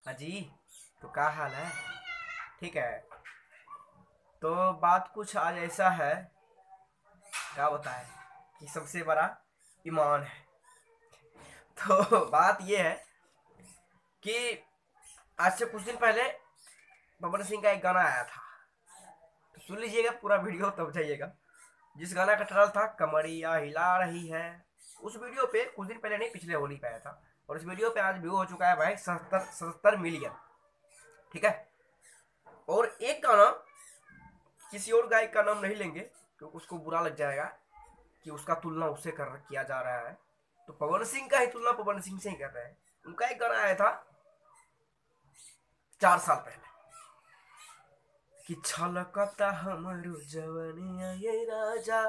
अजी, तो क्या हाल है? ठीक है। तो बात कुछ आज ऐसा है, क्या बताएं, कि सबसे बड़ा ईमान है। तो बात ये है कि आज से कुछ दिन पहले पवन सिंह का एक गाना आया था। तो सुन लीजिएगा पूरा वीडियो तब जाइएगा। जिस गाना का टाइटल था कमरिया हिला रही है। उस वीडियो पे कुछ दिन पहले नहीं, पिछले होली पे आया था। और इस वीडियो पे आज व्यू हो चुका है भाई 77 मिलियन। ठीक है। और एक गाना, किसी और गायक का नाम नहीं लेंगे क्योंकि उसको बुरा लग जाएगा कि उसका तुलना उससे कर किया जा रहा है। तो पवन सिंह का ही तुलना पवन सिंह से ही कर रहे हैं। उनका एक गाना आया था 4 साल पहले कि छलकता हमरो जवनिया ये राजा।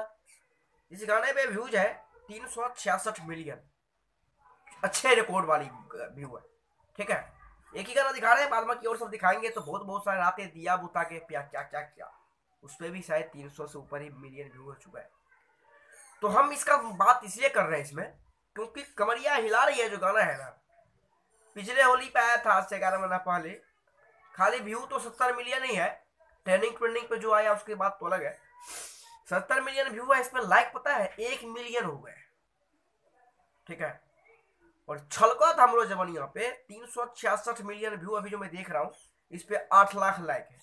इस गाने पे व्यूज है 366 मिलियन। अच्छे रिकॉर्ड वाली व्यू है। ठीक है। एक ही गाना दिखा रहे हैं, बाद में की और सब दिखाएंगे तो बहुत बहुत सारे रातें दिया बुता के क्या क्या क्या क्या, उस पर भी शायद 300 से ऊपर ही मिलियन व्यू हो चुका है। तो हम इसका बात इसलिए कर रहे हैं इसमें, क्योंकि कमरिया हिला रही है जो गाना है ना, पिछले होली पे आया था, आज से 11 महीना पहले। खाली व्यू तो 70 मिलियन ही है। ट्रेंडिंग ट्रेंडिंग पे जो आया उसके बाद तो अलग है। 70 मिलियन व्यू है इसमें। लाइक पता है 1 मिलियन हो गए। ठीक है। और छलका था हमरो जवानिया पे 366 मिलियन व्यू अभी जो मैं देख रहा हूं। इस पे 8 लाख लाइक है।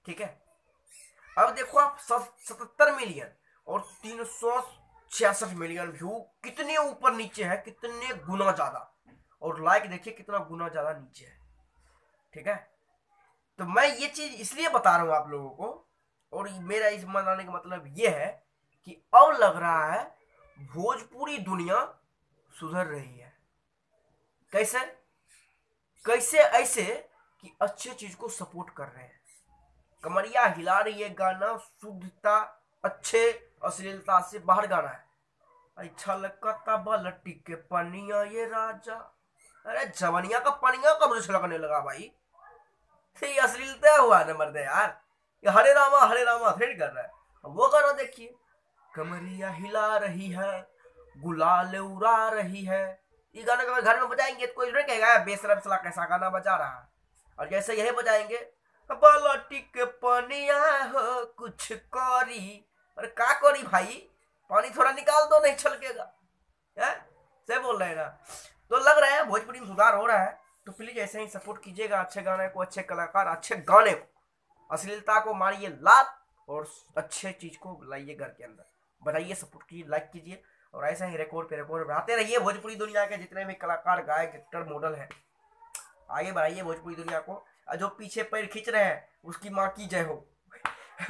ठीक है। अब देखो आप 77 मिलियन और 366 मिलियन व्यू कितने ऊपर नीचे है, कितने गुना ज्यादा। और लाइक देखिए कितना गुना ज्यादा नीचे है। ठीक है। तो मैं ये चीज इसलिए बता रहा हूं आप लोगों को, और मेरा इस मनाने का मतलब ये है कि अब लग रहा है भोजपुरी दुनिया सुधर रही है। कैसे? कैसे ऐसे कि अच्छे चीज को सपोर्ट कर रहे हैं। कमरिया हिला रही है गाना शुद्धता, अच्छे अश्लीलता से बाहर गाना है। अच्छा लगता बलटी के पनिया ये राजा। अरे जवनिया का पनिया कब से छलकने लगा भाई? ये अश्लीलता हुआ न मर्दे यार। ये हरे रामा थ्रेड कर रहा है। अब वो गाना देखिए, कमरिया हिला रही है, गुलाल उड़ा रही है। ये गाना अगर घर में बजाएंगे तो कोई नहीं कहेगा बेशरम सला कैसा गाना बजा रहा है। और जैसे यही बजाएंगे बालटी के पनिया हो कुछ करी। अरे का करी भाई? पानी थोड़ा निकाल दो, नहीं छलकेगा है? से बोल रहे हैं ना। तो लग रहा है भोजपुरी में सुधार हो रहा है। तो प्लीज ऐसे ही सपोर्ट कीजिएगा अच्छे गाने को, अच्छे कलाकार, अच्छे गाने को। अश्लीलता को मारिए लात और अच्छे चीज को लाइए घर के अंदर। बताइए, सपोर्ट कीजिए, लाइक कीजिए। और ऐसा ही रिकॉर्ड पे रिकॉर्ड बढ़ाते रहिए। भोजपुरी दुनिया के जितने भी कलाकार, गायक, एक्टर, मॉडल है, आगे बढ़ाइए भोजपुरी दुनिया को। जो पीछे पैर खींच रहे हैं उसकी माँ की जय हो।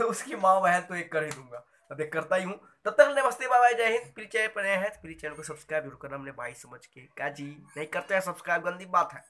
उसकी माँ बहन तो एक कर ही दूंगा, अब एक करता ही हूँ। तब तक नमस्ते, बाय बाय, जय हिंद। प्लीज चैनल पर नए हैं प्लीज चैनल को सब्सक्राइब जरूर करना अपने भाई समझ के। क्या जी नहीं करते हैं सब्सक्राइब, गंदी बात है।